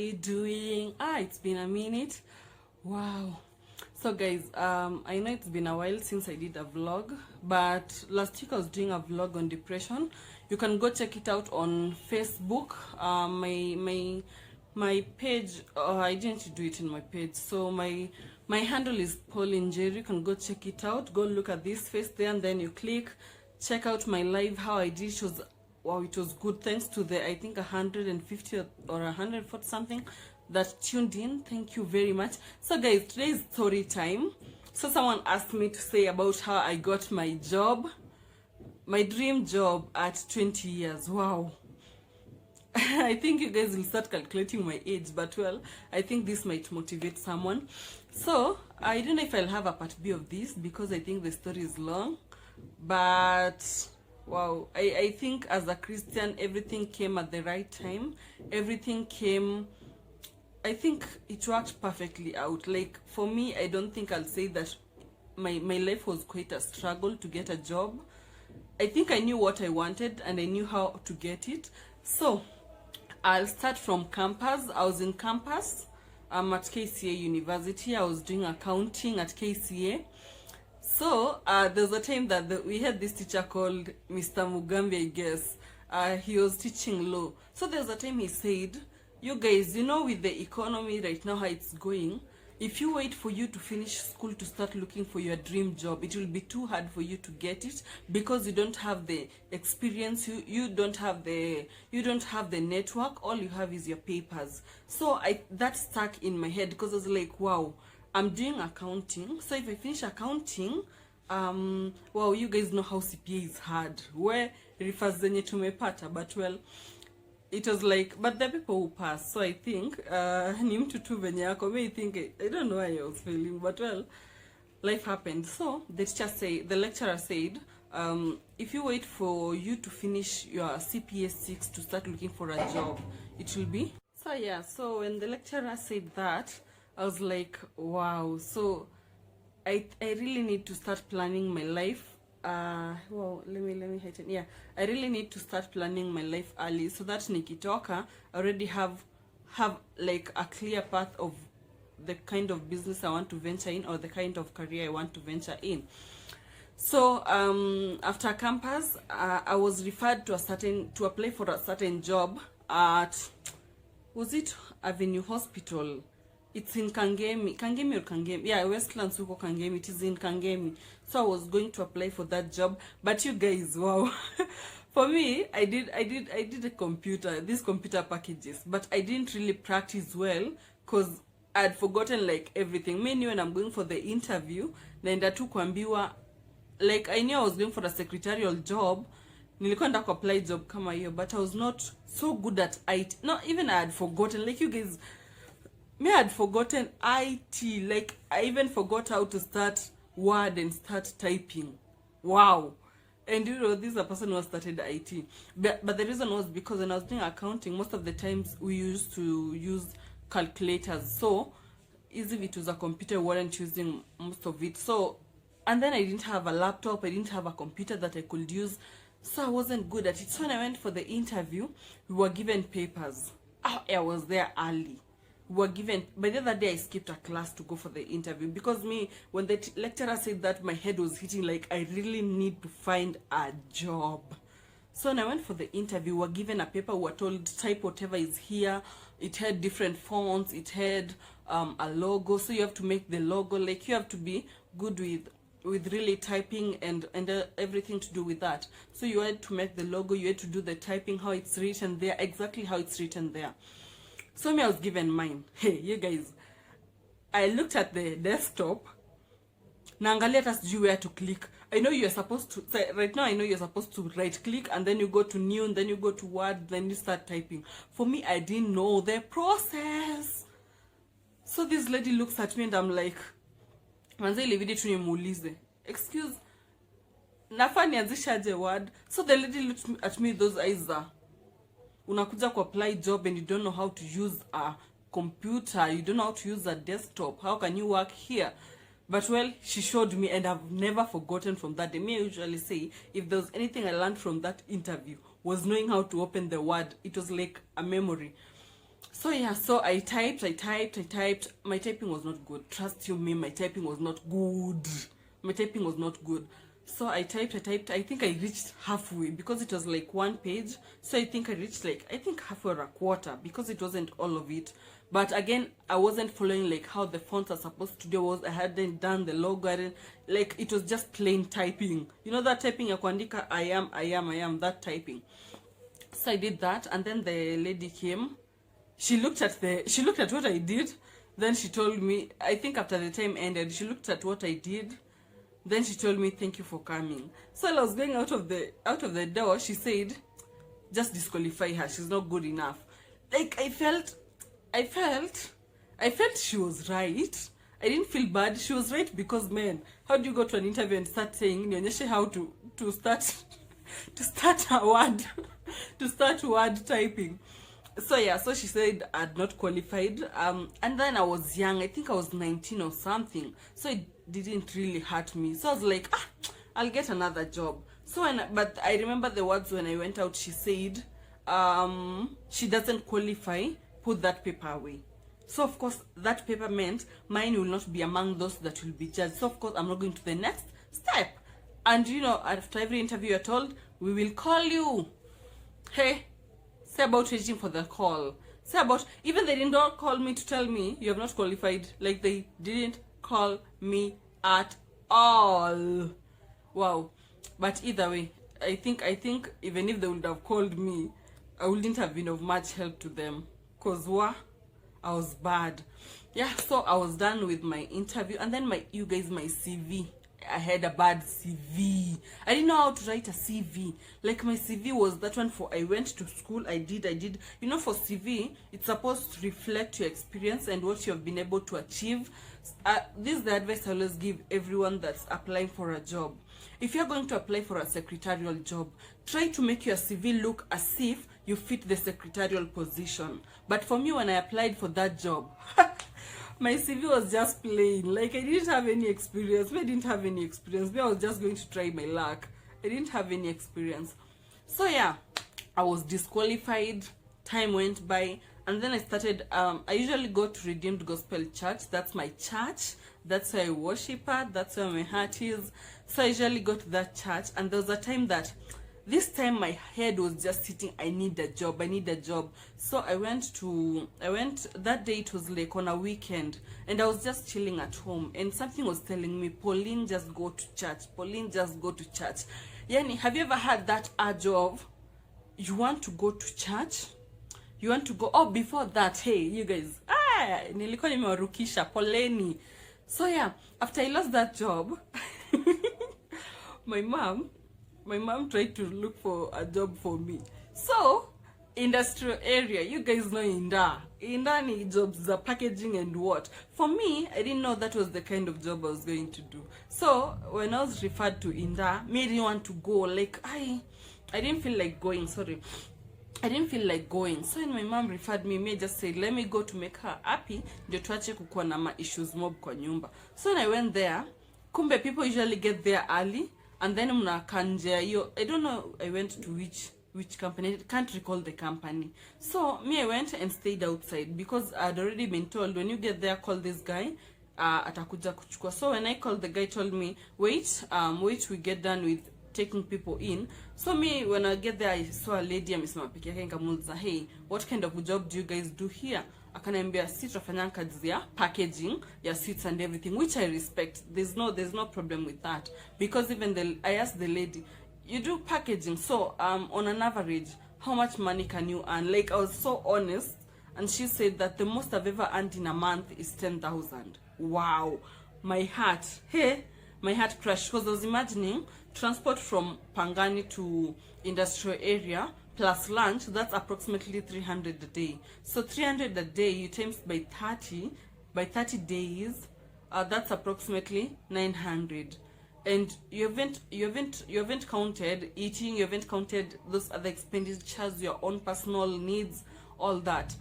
you doing? It's been a minute. Wow. So guys, I know it's been a while since I did a vlog, but last week I was doing a vlog on depression. You can go check it out on Facebook. My page, I didn't do it in my page, so my handle is Pauline Jerry. You can go check it out. Go look at this face there, and then you click check out my live, how I did. It was, wow, it was good. Thanks to the, I think, 150 or 140 something that tuned in. Thank you very much. So guys, today is story time. So someone asked me to say about how I got my job, my dream job at 20 years. Wow. I think you guys will start calculating my age, but well, I think this might motivate someone. So I don't know if I'll have a part B of this because I think the story is long, but wow, I think as a Christian, everything came at the right time. Everything came, I think it worked perfectly out. Like for me, I don't think I'll say that my life was quite a struggle to get a job. I think I knew what I wanted and I knew how to get it. So I'll start from campus. I was in campus at KCA University. I was doing accounting at KCA. So there's a time that we had this teacher called Mr. Mugambi, I guess. He was teaching law. So there's a time he said, you guys, you know, with the economy right now, how it's going, if you wait for you to finish school to start looking for your dream job, it will be too hard for you to get it because you don't have the experience, you don't have the network. All you have is your papers. So that stuck in my head because I was like, wow, I'm doing accounting. So if I finish accounting, wow, you guys know how CPA is hard. Where refers zenye tumepata, but well, it was like, but the people who pass. So I think ni mtu tu venye yako. I think, I don't know why I was feeling, but well, life happened. So the lecturer said, if you wait for you to finish your CPA 6 to start looking for a job, it will be. So yeah, so when the lecturer said that, I was like, wow. So I really need to start planning my life. Well, let me heighten. Yeah, I really need to start planning my life early so that nikitoka I already have like a clear path of the kind of business I want to venture in or the kind of career I want to venture in. So after campus, I was referred to apply for a certain job at, was it Avenue Hospital? It's in Kangemi or Kangemi. Yeah, Westlands huko Kangemi. It is in Kangemi. So I was going to apply for that job. But you guys, wow. For me, I did these computer packages, but I didn't really practice well because I'd forgotten like everything. Mainly when I'm going for the interview, naenda tu kuambiwa, like I knew I was going for a secretarial job. Nilikuwa nda apply job kama hiyo, but I was not so good at IT. Not even I had forgotten, like you guys, me I had forgotten IT. Like I even forgot how to start Word and start typing. Wow. And you know, this is a person who started IT. But the reason was because when I was doing accounting, most of the times we used to use calculators. So easy, it was a computer, we weren't using most of it. So, and then I didn't have a laptop, I didn't have a computer that I could use. So I wasn't good at it. So when I went for the interview, we were given papers. I was there early. We were given, by the other day I skipped a class to go for the interview because when the lecturer said that, my head was hitting like I really need to find a job. So when I went for the interview, we were given a paper, we were told type whatever is here. It had different fonts, it had a logo, so you have to make the logo. Like you have to be good with really typing and everything to do with that. So you had to make the logo, you had to do the typing, how it's written there, exactly how it's written there. So me, I was given mine. Hey, you guys, I looked at the desktop. Naangalia hata sijui where to click. I know you're supposed to, right now I know you're supposed to right click and then you go to new and then you go to Word, then you start typing. For me, I didn't know the process. So this lady looks at me and I'm like, manze ilibidi tu nimuulize, excuse, nafaa nianzishaje Word? So the lady looked at me, those eyes are, unakuja ku apply job and you don't know how to use a computer, you don't know how to use a desktop, how can you work here? But well, she showed me and I've never forgotten from that day. Me, I usually say, if there was anything I learned from that interview, was knowing how to open the Word. It was like a memory. So yeah, so I typed. My typing was not good. Trust you me, my typing was not good. My typing was not good. So I typed. I think I reached halfway because it was like one page. So I think I reached like, I think halfway or a quarter because it wasn't all of it. But again, I wasn't following like how the fonts are supposed to do. I hadn't done the logo. Like it was just plain typing. You know that typing ya kuandika I am, that typing. So I did that, and then the lady came. She looked at what I did. Then she told me, I think after the time ended, she looked at what I did. Then she told me, thank you for coming. So I was going out of the door. She said, just disqualify her. She's not good enough. Like I felt she was right. I didn't feel bad. She was right because, man, how do you go to an interview and start saying, nionyeshe how to start a word to start word typing? So yeah, so she said I'd not qualified. And then I was young. I think I was 19 or something. So it didn't really hurt me. So I was like, I'll get another job. But I remember the words when I went out. She said, she doesn't qualify. Put that paper away. So of course that paper meant mine will not be among those that will be judged. So of course I'm not going to the next step. And after every interview you're told, we will call you. Hey, say about waiting for the call. Say about, even they did not call me to tell me you have not qualified. Like they didn't call me at all. Wow. But either way, I think even if they would have called me, I wouldn't have been of much help to them. Cause I was bad. Yeah, so I was done with my interview, and then my CV. I had a bad CV. I didn't know how to write a CV. Like my CV was that one for I went to school, I did. For CV, it's supposed to reflect your experience and what you have been able to achieve. This is the advice I always give everyone that's applying for a job. If you're going to apply for a secretarial job, try to make your CV look as if you fit the secretarial position. But for me, when I applied for that job, my CV was just plain. Like I didn't have any experience. I was just going to try my luck. I didn't have any experience. So yeah, I was disqualified. Time went by, and then I started. I usually go to Redeemed Gospel Church. That's my church. That's where I worship at. That's where my heart is. So I usually go to that church, and there was a time that this time my head was just sitting, I need a job. So I went that day. It was like on a weekend, and I was just chilling at home, and something was telling me, Pauline, just go to church. Yani, have you ever had that urge of you want to go to church? You want to go, before that, hey you guys, nilikuwa nimewarukisha, poleni. So yeah, after I lost that job, my mom tried to look for a job for me. So industrial area, you guys know Inda need jobs, the packaging and what. For me, I didn't know that was the kind of job I was going to do. So when I was referred to Inda, me didn't want to go. Like I didn't feel like going. I didn't feel like going. So when my mom referred me just said, let me go to make her happy. Ndio tuache kukuwa na issues mob kwa nyumba. So when I went there, kumbe people usually get there early, and then mnakaa nje. I don't know I went to which company. I can't recall the company. So me, I went and stayed outside because I had already been told, when you get there, call this guy, atakuja kuchukua. So when I called, the guy told me, wait we get done with taking people in. So me, when I get there, I saw a lady amesimama peke yake, nikamuuliza, hey, what kind of job do you guys do here? Akaniambia, si tunafanya kazi ya packaging ya sweets and everything, which I respect. There's no problem with that, because even I asked the lady, you do packaging, so on an average, how much money can you earn? Like, I was so honest, and she said that the most I've ever earned in a month is 10,000. Wow, my heart crashed, because I was imagining transport from Pangani to industrial area plus lunch. That's approximately 300 a day. So 300 a day, you times by 30 days, that's approximately 900. And you haven't counted eating, you haven't counted those other expenditures, your own personal needs, all that.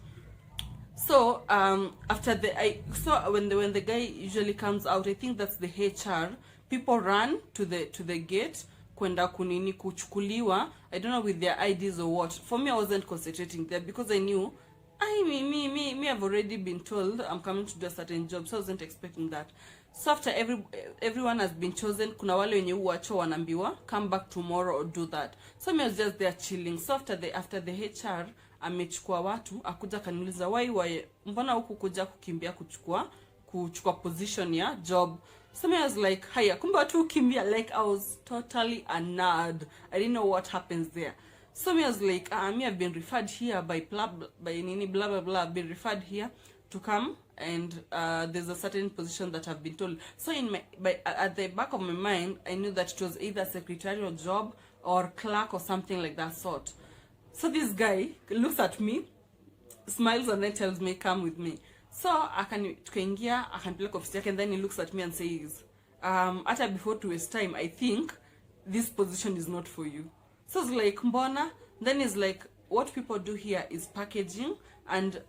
So after when the guy usually comes out, I think that's the HR, people run to the gate kwenda kunini kuchukuliwa, I don't know, with their IDs or what. For me, I wasn't concentrating there because I knew I've already been told I'm coming to do a certain job, so I wasn't expecting that. So after everyone has been chosen, kuna wale wenye uwacho wanambiwa come back tomorrow or do that. So me was just there chilling. So after the HR amechukua watu, akuja kaniuliza why mbona huku kuja kukimbia kuchukua position ya job. So me was like, haya kumbe watu ukimbia. Like I was totally a nerd. I didn't know what happens there. So me was like, me have been referred here by blah blah. I've been referred here to come, and there's a certain position that I've been told. So at the back of my mind, I knew that it was either secretarial job or clerk or something like that sort. So this guy looks at me, smiles, and then tells me, come with me. So tukaingia akanipeleka ofisi yake, and then he looks at me and says, hata before to waste time, I think this position is not for you. So it's like, mbona? Then it's like, what people do here is packaging, and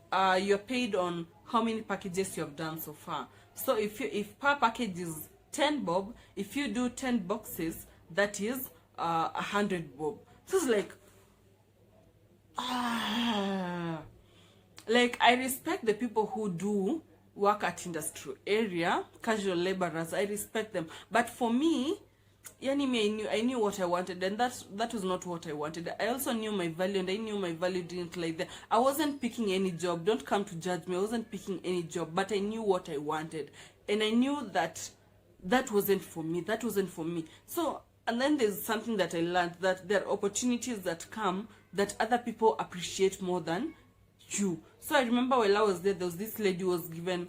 you're paid on how many packages you have done so far. So if per package is 10 bob, if you do 10 boxes, that is 100 bob. So it's like, like I respect the people who do work at industrial area, casual laborers. I respect them, but for me, yani I knew what I wanted, and that was not what I wanted. I also knew my value, and I knew my value didn't lie there. I wasn't picking any job. Don't come to judge me. I wasn't picking any job, but I knew what I wanted, and I knew that wasn't for me. That wasn't for me. So, and then there's something that I learned, that there are opportunities that come that other people appreciate more than you. So I remember while I was there was this lady who was given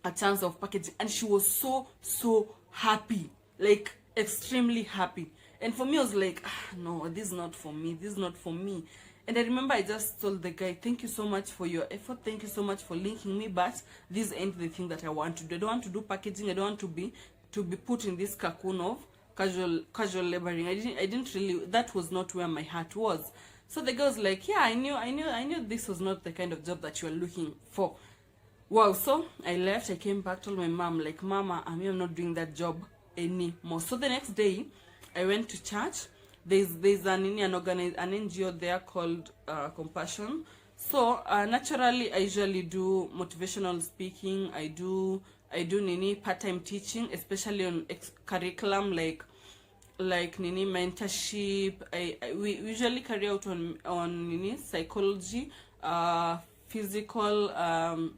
a chance of packaging, and she was so happy, like extremely happy. And for me, I was like, no, this is not for me. This is not for me. And I remember I just told the guy, thank you so much for your effort. Thank you so much for linking me, but this ain't the thing that I want to do. I don't want to do packaging. I don't want to be put in this cocoon of casual laboring. I didn't really, that was not where my heart was. So the guy was like, yeah, I knew this was not the kind of job that you are looking for. Wow. So I left. I came back, told my mom, like, Mama, I'm not doing that job anymore. So the next day I went to church. There's an NGO there called Compassion. So naturally I usually do motivational speaking. I do part-time teaching, especially on curriculum like mentorship. We usually carry out on psychology, physical,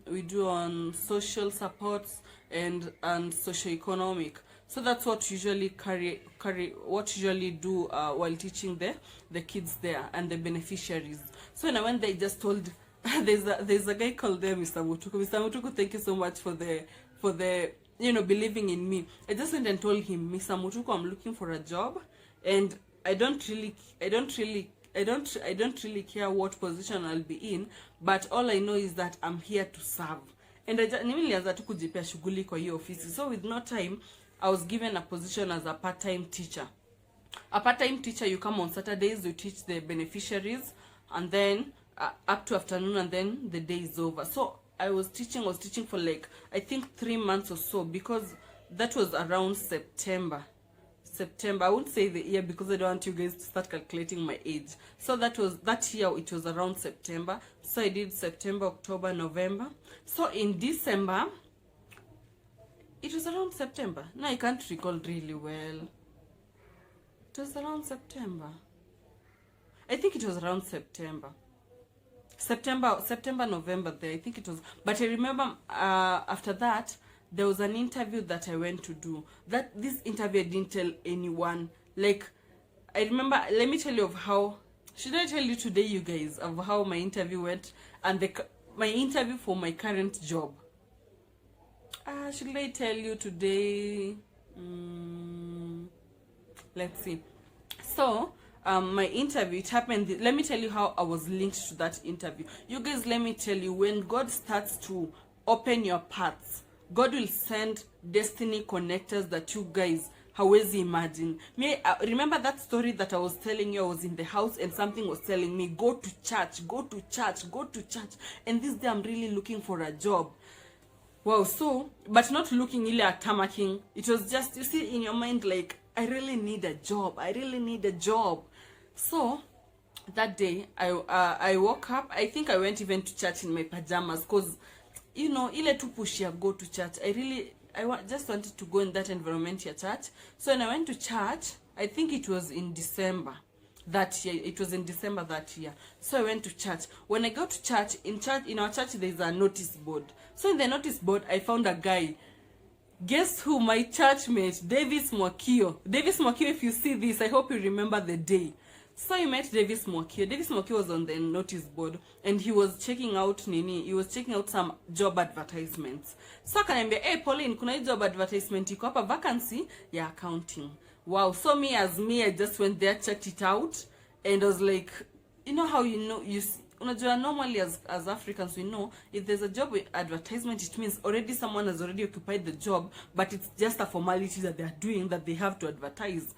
we do on social supports and socio-economic. So that's what usually do while teaching the kids there and the beneficiaries. So when I went there, I just told there's a guy called there, Mr. Mutuku. Mr. Mutuku, thank you so much for the believing in me. I just went and told him, Mr. Mutuku, I'm looking for a job, and I don't really care what position I'll be in, but all I know is that I'm here to serve. And nilianza tu kujipea shughuli kwa hiyo ofisi. So with no time, I was given a position as a part-time teacher. A part-time teacher, you come on Saturdays, you teach the beneficiaries, and then up to afternoon, and then the day is over. So I was teaching for like, I think 3 months or so, because that was around September. I won't say the year because I don't want you guys to start calculating my age. So that year, it was around September. So I did September, October, November. So in December, it was around September. No, I can't recall really well. It was around September. I think it was around September, November there. I think it was. But I remember after that, there was an interview that I went to do. This interview I didn't tell anyone. Like, I remember, let me tell you of how, should I tell you today, you guys, of how my interview went, and my interview for my current job. Should I tell you today? Let's see. So, my interview, it happened, let me tell you how I was linked to that interview. You guys, let me tell you, when God starts to open your paths, God will send destiny connectors that you guys hawezi imagine. Remember that story that I was telling you? I was in the house and something was telling me, go to church. And this day I'm really looking for a job. Wow, so, but not looking really at tamaking. It was just, you see, in your mind, like, I really need a job. So, that day I woke up. I think I went even to church in my pajamas, because you know, ile tu push ya go to church. Just wanted to go in that environment ya church. So when I went to church, I think it was in December that year. It was in December that year. So I went to church. When I go to church, in our church there's a notice board. So in the notice board I found a guy. Guess who? My church mate, Davis Mwakio. Davis Mwakio, if you see this, I hope you remember the day. So I met Davis Mwakio. Davis Mwakio was on the notice board, and he was checking out some job advertisements. So akaniambia, hey Pauline, kuna job advertisement iko hapa, vacancy ya accounting. Wow. So me, I just went there, checked it out, and I was like, you know how unajua, normally as Africans we know, if there's a job advertisement, it means already someone has already occupied the job, but it's just a formality that they're doing, that they have to advertise.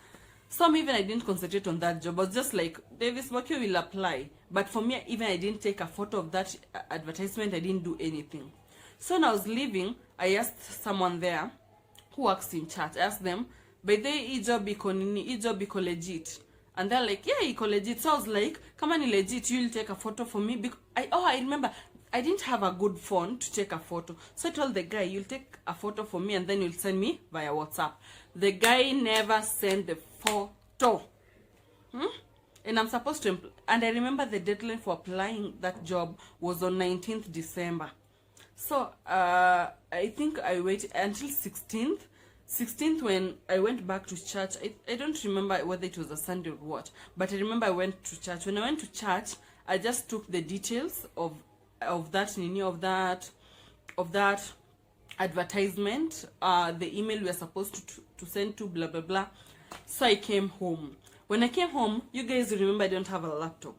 So I didn't concentrate on that job. I was just like, Davis Mwakio will apply. But for me, even I didn't take a photo of that advertisement. I didn't do anything. So when I was leaving, I asked someone there who works in church. I asked them, by the way, job iko legit? And they're like, yeah, iko legit. So I was like, come on, legit, you'll take a photo for me. I remember, I didn't have a good phone to take a photo. So I told the guy, you'll take a photo for me and then you'll send me via WhatsApp. The guy never sent the photo. And I'm supposed to, and I remember the deadline for applying that job was on 19th December. So I think I waited until 16th when I went back to church. I don't remember whether it was a Sunday or what, but I remember I went to church. When I went to church, I just took the details of that advertisement, the email we were supposed to send to blah blah blah. So I came home. When I came home, you guys remember I don't have a laptop.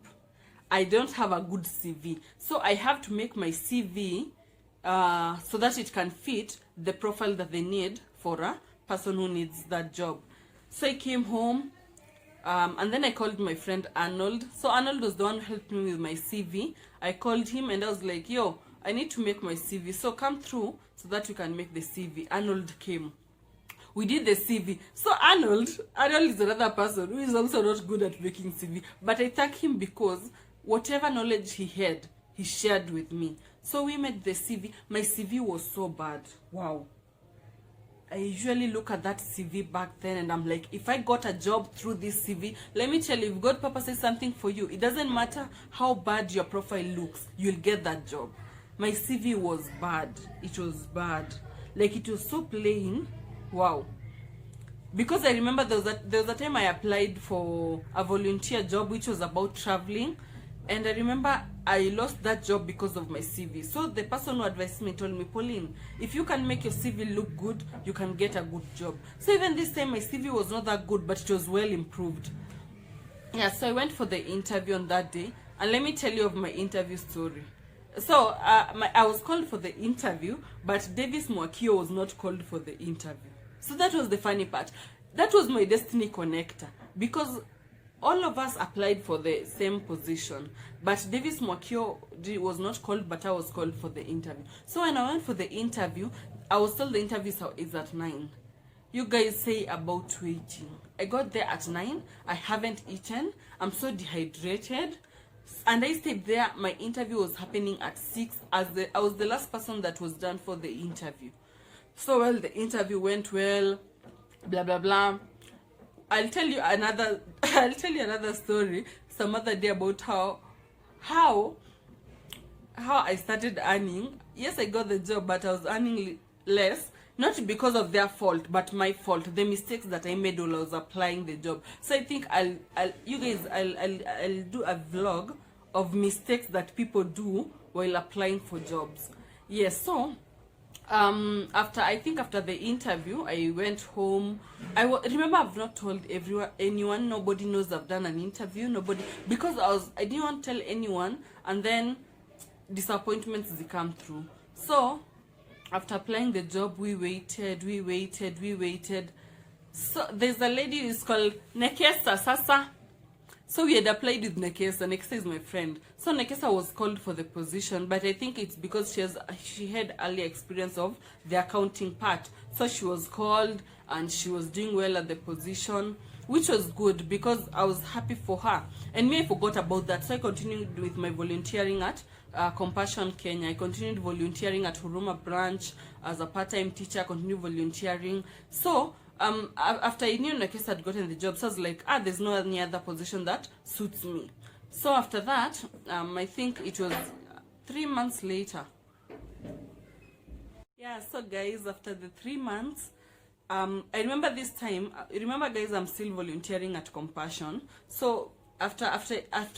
I don't have a good CV. So I have to make my CV so that it can fit the profile that they need for a person who needs that job. So I came home, and then I called my friend Arnold. So Arnold was the one who helped me with my CV. I called him and I was like, yo, I need to make my CV. So come through so that we can make the CV. Arnold came. We did the CV. So Arnold is another person who is also not good at making CV. But I thank him because whatever knowledge he had, he shared with me. So we made the CV. My CV was so bad. Wow. I usually look at that CV back then and I'm like, if I got a job through this CV, let me tell you, if God purposes something for you, it doesn't matter how bad your profile looks, you'll get that job. My CV was bad. It was bad. Like, it was so plain. Wow. Because I remember there was a time I applied for a volunteer job which was about traveling, and I remember I lost that job because of my CV. So the person who advised me told me, Pauline, if you can make your CV look good, you can get a good job. So even this time my CV was not that good, but it was well improved. Yeah, so I went for the interview on that day, and let me tell you of my interview story. So I was called for the interview, but Davis Mwakio was not called for the interview. So that was the funny part. That was my destiny connector, because all of us applied for the same position, but Davis Mwakio was not called, but I was called for the interview. So when I went for the interview, I was told the interview is at 9. You guys say about waiting. I got there at 9. I haven't eaten. I'm so dehydrated. And I stayed there. My interview was happening at 6. I was the last person that was done for the interview. So well, the interview went well, blah blah blah. I'll tell you another story some other day about how I started earning. Yes, I got the job, but I was earning less, not because of their fault, but my fault, the mistakes that I made while I was applying the job. So I think I'll do a vlog of mistakes that people do while applying for jobs. Yes, so after the interview, I went home. Remember, I've not told anyone. Nobody knows I've done an interview. Nobody, because I didn't want to tell anyone, and then disappointments they come through. So after applying the job, we waited. So there's a lady who's called Nekesa Sasa. So we had applied with Nekesa. Nekesa is my friend. So Nekesa was called for the position, but I think it's because she had early experience of the accounting part. So she was called and she was doing well at the position. which was good because I was happy for her. And me, I forgot about that, so I continued with my volunteering at Compassion Kenya. I continued volunteering at Huruma branch as a part-time teacher. I continued volunteering. So after I knew Nakisa had gotten the job, so I was like, there's no any other position that suits me. So after that, I think it was 3 months later. Yeah, so guys, after the 3 months, I remember this time, remember guys, I'm still volunteering at Compassion. So after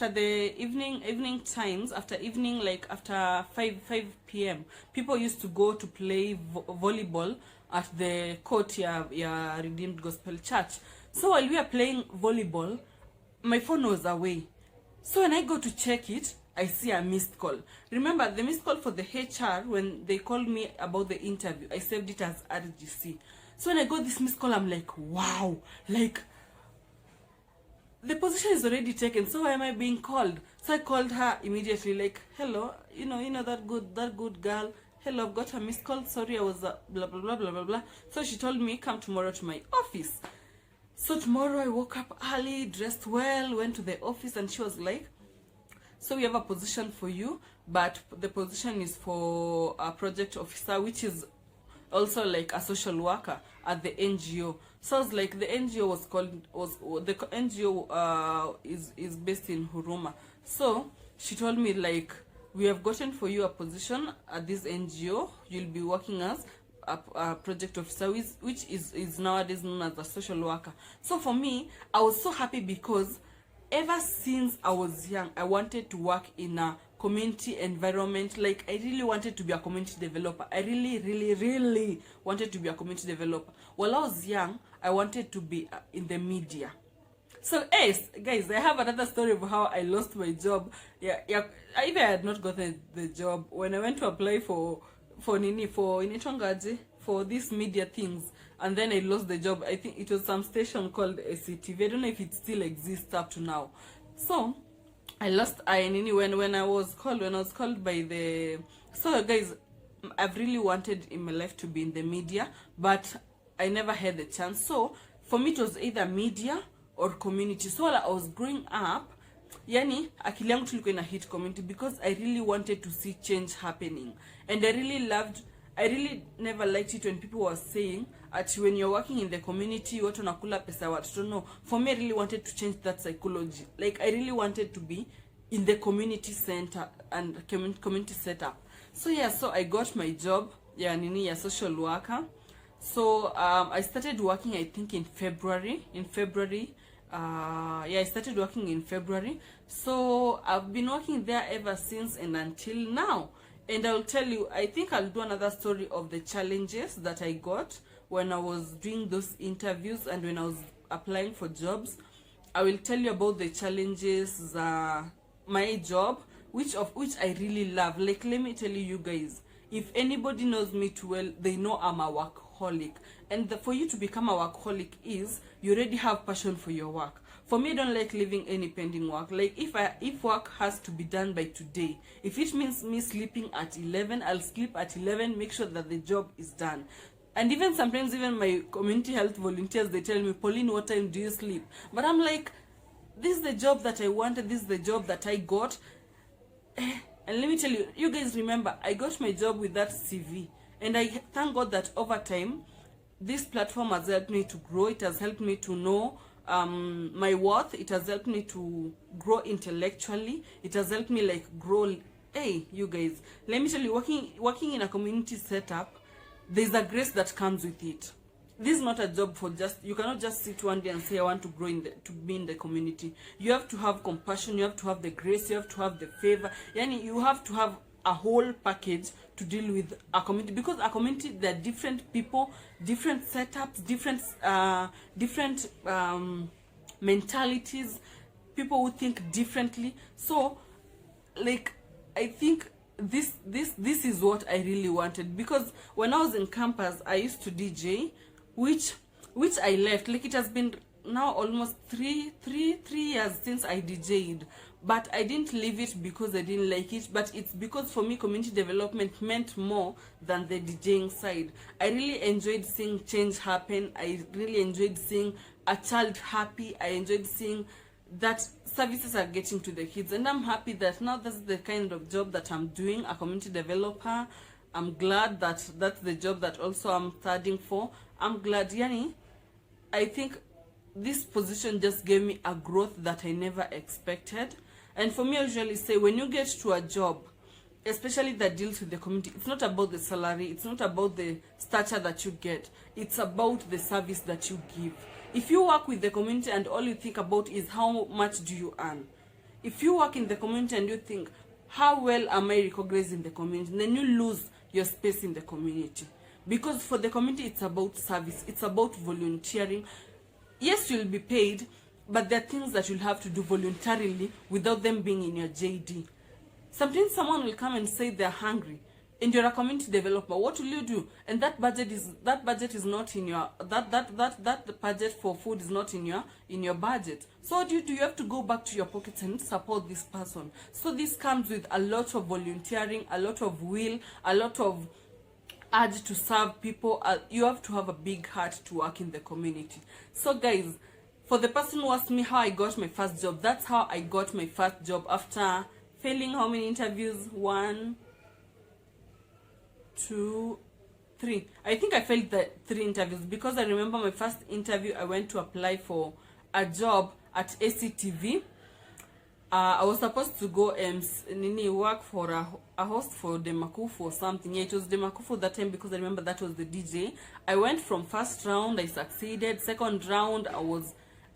the evening times, after evening, like after 5 p.m, people used to go to play volleyball at the court ya Redeemed Gospel Church. So while we are playing volleyball, my phone was away. So when I go to check it, I see a missed call. Remember the missed call for the HR, when they called me about the interview, I saved it as RGC. So when I got this missed call, I'm like, wow, like the position is already taken, so why am I being called? So I called her immediately, like, hello, you know that good girl, hello, I've got a missed call, sorry, I was blah blah blah blah blah blah. So she told me, come tomorrow to my office. So tomorrow I woke up early, dressed well, went to the office, and she was like, so we have a position for you, but the position is for a project officer, which is also like a social worker at the NGO. So I was like, the NGO the NGO is based in Huruma. So she told me, like, we have gotten for you a position at this NGO. You'll be working as a project officer, which is nowadays known as a social worker. So for me, I was so happy because ever since I was young, I wanted to work in a community environment. Like, I really wanted to be a community developer. I really wanted to be a community developer. While I was young, I wanted to be in the media. So guys, I have another story of how I lost my job. Yeah, I had not gotten the job when I went to apply for this media things, and then I lost the job. I think it was some station called SCTV. I don't know if it still exists up to now. So I lost when I was called by the. So guys, I've really wanted in my life to be in the media, but I never had the chance. So for me, it was either media or community. So while I was growing up, yani akili yangu tulikuwa ina hit community because I really wanted to see change happening, and I really never liked it when people were saying that when you're working in the community, watu nakula pesa watu. No, for me, I really wanted to change that psychology. Like, I really wanted to be in the community center and community setup. So yeah, so I got my job, social worker. So I started working, I think in February. I started working in February. So I've been working there ever since and until now. And I'll tell you, I think I'll do another story of the challenges that I got when I was doing those interviews and when I was applying for jobs. I will tell you about the challenges, my job, which I really love. Like, let me tell you guys, if anybody knows me too well, they know I'm a workaholic. And for you to become a workaholic is you already have passion for your work. For me, I don't like leaving any pending work. Like, if work has to be done by today, if it means me sleeping at 11, I'll sleep at 11, make sure that the job is done. And even sometimes, even my community health volunteers, they tell me, Pauline, what time do you sleep? But I'm like, this is the job that I wanted, this is the job that I got. And let me tell you, you guys remember, I got my job with that CV. And I thank God that over time, this platform has helped me to grow. It has helped me to know my worth. It has helped me to grow intellectually. It has helped me like grow. Hey, you guys, let me tell you, working in a community setup, there's a grace that comes with it. This is not a job for you cannot just sit one day and say, I want to grow to be in the community. You have to have compassion, you have to have the grace, you have to have the favor. Yani, you have to have a whole package to deal with a community, because a community, there are different people, different setups, different mentalities, people who think differently. So like, I think this is what I really wanted, because when I was in campus, I used to DJ, which I left. Like, it has been now almost three years since I DJ'd, but I didn't leave it because I didn't like it, but it's because for me community development meant more than the DJing side. I really enjoyed seeing change happen. I really enjoyed seeing a child happy. I enjoyed seeing that services are getting to the kids, and I'm happy that now that's the kind of job that I'm doing, a community developer. I'm glad that that's the job that also I'm studying for. I'm glad, yani, I think this position just gave me a growth that I never expected. And for me, I usually say, when you get to a job, especially that deals with the community, it's not about the salary, it's not about the stature that you get, it's about the service that you give. If you work with the community and all you think about is how much do you earn, if you work in the community and you think, how well am I recognized in the community, then you lose your space in the community. Because for the community, it's about service, it's about volunteering. Yes, you'll be paid, but there are things that you'll have to do voluntarily without them being in your JD. Sometimes someone will come and say they're hungry, and you're a community developer. What will you do? And that budget is not in your that budget for food is not in your budget. So what do? You have to go back to your pockets and support this person. So this comes with a lot of volunteering, a lot of will, a lot of urge to serve people. You have to have a big heart to work in the community. So guys, for the person who asked me how I got my first job, that's how I got my first job after failing how many interviews? 1, 2, 3. I think I failed the 3 interviews, because I remember my first interview, I went to apply for a job at ACTV. I was supposed to go work for a host for Demakufu or something. Yeah, it was Demakufu that time, because I remember that was the DJ. I went from first round, I succeeded. Second round,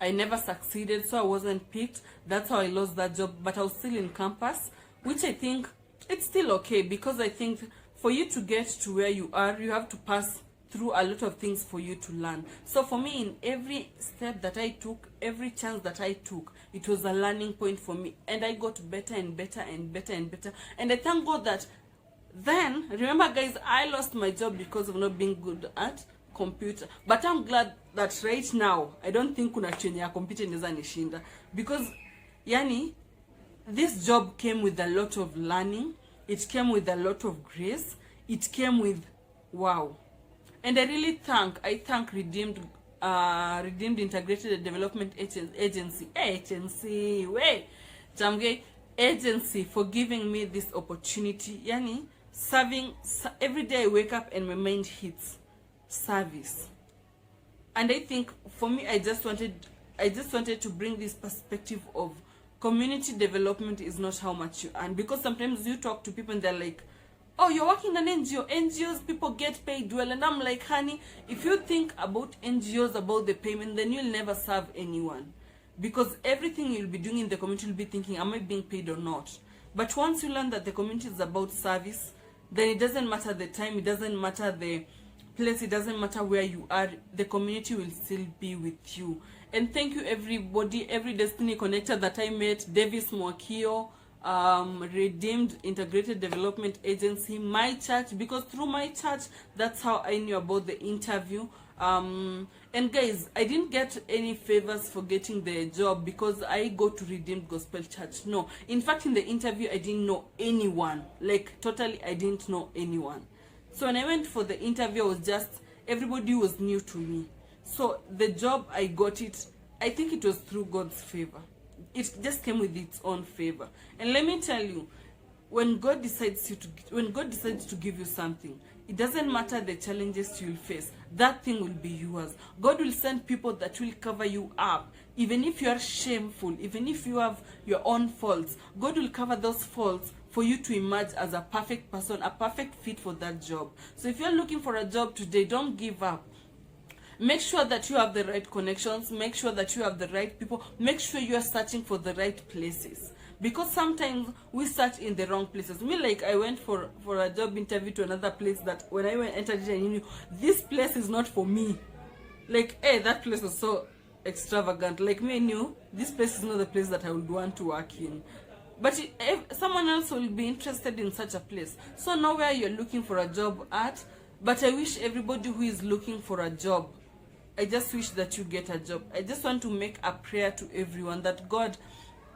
I never succeeded, so I wasn't picked. That's how I lost that job. But I was still in campus, which I think it's still okay, because I think for you to get to where you are, you have to pass through a lot of things for you to learn. So for me, in every step that I took, every chance that I took, it was a learning point for me, and I got better and better and better and better. And I thank God that then, remember guys, I lost my job because of not being good at computer, but I'm glad that right now I don't think kuna chenye ya computer inaweza nishinda, because yani this job came with a lot of learning, it came with a lot of grace, it came with wow. And I really thank Redeemed Integrated Development Agency for giving me this opportunity. Yani serving, every day I wake up and my mind hits service. And I think for me, I just wanted to bring this perspective of community development is not how much you earn, because sometimes you talk to people and they're like, oh, you're working in an NGO. NGOs, people get paid well. And I'm like, honey, if you think about NGOs, about the payment, then you'll never serve anyone. Because everything you'll be doing in the community, you'll be thinking, am I being paid or not? But once you learn that the community is about service, then it doesn't matter the time, it doesn't matter the place, it doesn't matter where you are, the community will still be with you. And thank you everybody, every Destiny Connector that I met, Davis Mwakio, Redeemed Integrated Development Agency, my church, because through my church, that's how I knew about the interview. And guys, I didn't get any favors for getting the job because I go to Redeemed Gospel Church. No, in fact, in the interview, I didn't know anyone. Like, totally, I didn't know anyone. So when I went for the interview, everybody was new to me. So the job, I got it, I think it was through God's favor. It just came with its own favor. And let me tell you, when God decides to give you something, it doesn't matter the challenges you'll face. That thing will be yours. God will send people that will cover you up. Even if you are shameful, even if you have your own faults, God will cover those faults for you to emerge as a perfect person, a perfect fit for that job. So if you're looking for a job today, don't give up. Make sure that you have the right connections. Make sure that you have the right people. Make sure you are searching for the right places. Because sometimes we search in the wrong places. Me, like, I went for a job interview to another place that when I entered it, I knew this place is not for me. Like, hey, that place was so extravagant. Like, me, I knew this place is not the place that I would want to work in. But if someone else will be interested in such a place. So know where you're looking for a job at. But I wish everybody who is looking for a job, I just wish that you get a job. I just want to make a prayer to everyone that God,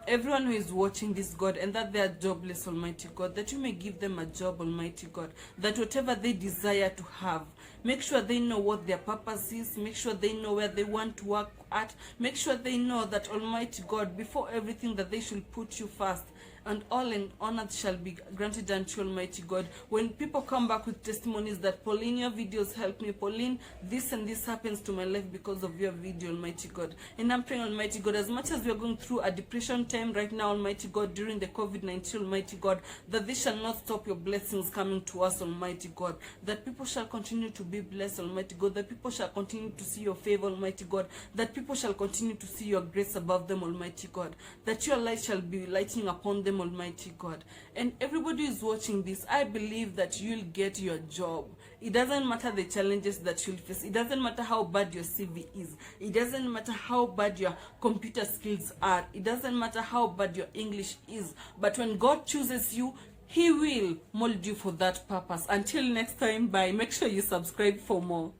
everyone who is watching this, God, and that they are jobless, Almighty God, that you may give them a job, Almighty God, that whatever they desire to have, make sure they know what their purpose is, make sure they know where they want to work, art, make sure they know that Almighty God, before everything, that they should put you first, and all in honor shall be granted unto Almighty God. When people come back with testimonies that, Pauline, your videos help me, Pauline, this and this happens to my life because of your video, Almighty God. And I'm praying, Almighty God, as much as we are going through a depression time right now, Almighty God, during the COVID-19, Almighty God, that this shall not stop your blessings coming to us, Almighty God, that people shall continue to be blessed, Almighty God, that people shall continue to see your favor, Almighty God, that people shall continue to see your grace above them, Almighty God, that your light shall be lighting upon them, Almighty God. And everybody is watching this, I believe that you'll get your job. It doesn't matter the challenges that you'll face. It doesn't matter how bad your CV is. It doesn't matter how bad your computer skills are. It doesn't matter how bad your English is. But when God chooses you, He will mold you for that purpose. Until next time, bye. Make sure you subscribe for more.